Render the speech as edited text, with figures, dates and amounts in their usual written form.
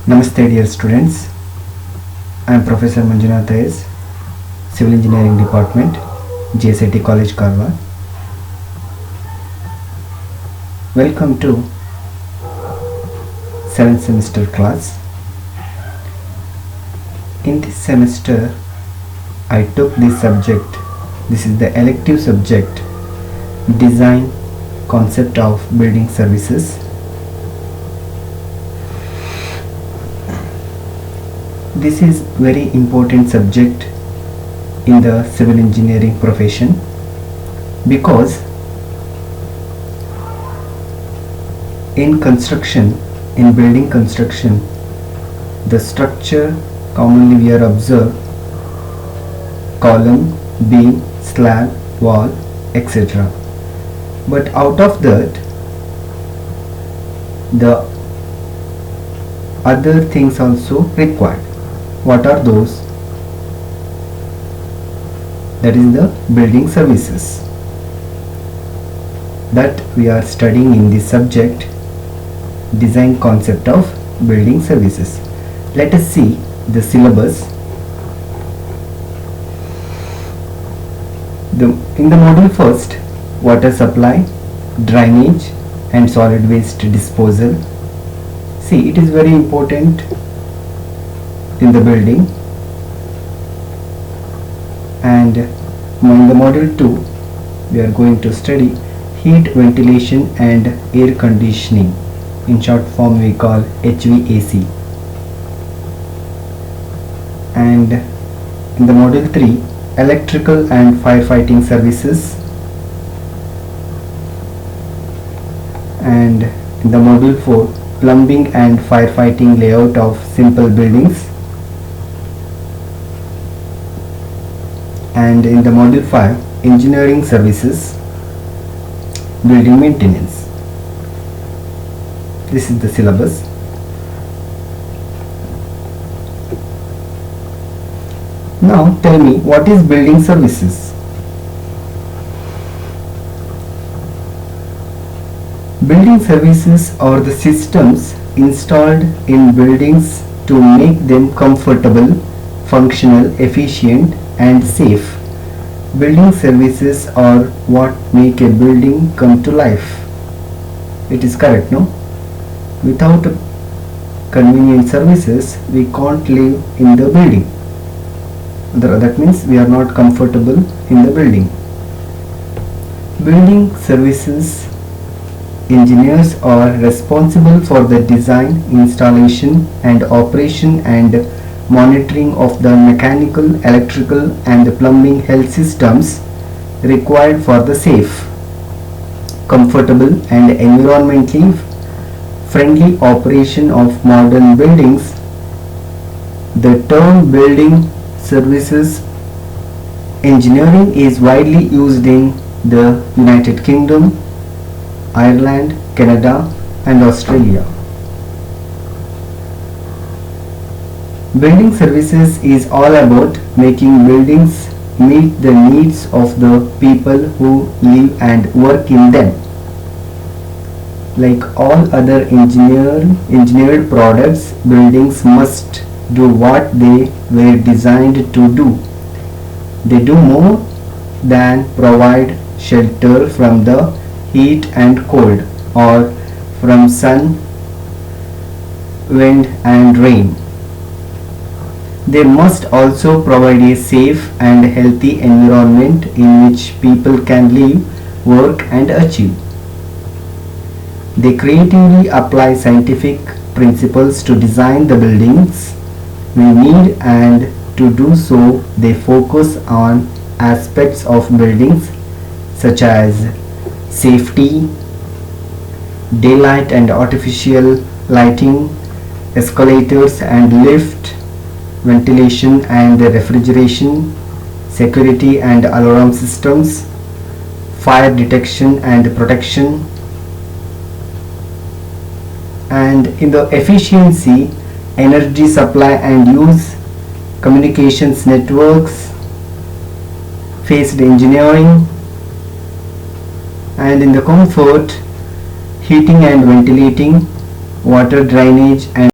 Namaste dear students, I am Professor Manjunath Ayes, Civil Engineering Department, JSIT College Karwar. Welcome to 7th semester class. In this semester, I took this subject, this is the elective subject, Design Concept of Building Services. This is very important subject in the civil engineering profession because in construction, in building construction, the structure commonly we are observe column, beam, slab, wall, etc. But out of that, the other things also required. What are those? That is the building services that we are studying in this subject, design concept of building services. Let us see the syllabus. In the module first, water supply, drainage and solid waste disposal. See, it is very important in the building. And in the module 2 we are going to study heat, ventilation and air conditioning. In short form we call HVAC. And in the module 3 electrical and firefighting services. And in the module 4 plumbing and firefighting layout of simple buildings. And in the module 5 engineering services, building maintenance. This is the syllabus. Now tell me, what is building services? Building services are the systems installed in buildings to make them comfortable, functional, efficient and safe. Building services are what make a building come to life. It is correct, no? Without convenient services, we can't live in the building. That means we are not comfortable in the building. Building services engineers are responsible for the design, installation and operation and monitoring of the mechanical, electrical and plumbing health systems required for the safe, comfortable and environmentally friendly operation of modern buildings. The term building services engineering is widely used in the United Kingdom, Ireland, Canada and Australia. Building services is all about making buildings meet the needs of the people who live and work in them. Like all other engineered products, buildings must do what they were designed to do. They do more than provide shelter from the heat and cold or from sun, wind and rain. They must also provide a safe and healthy environment in which people can live, work and achieve. They creatively apply scientific principles to design the buildings we need, and to do so they focus on aspects of buildings such as safety, daylight and artificial lighting, escalators and lift, ventilation and refrigeration, security and alarm systems, fire detection and protection. And in the efficiency, energy supply and use, communications networks, phased engineering, and in the comfort, heating and ventilating, water drainage and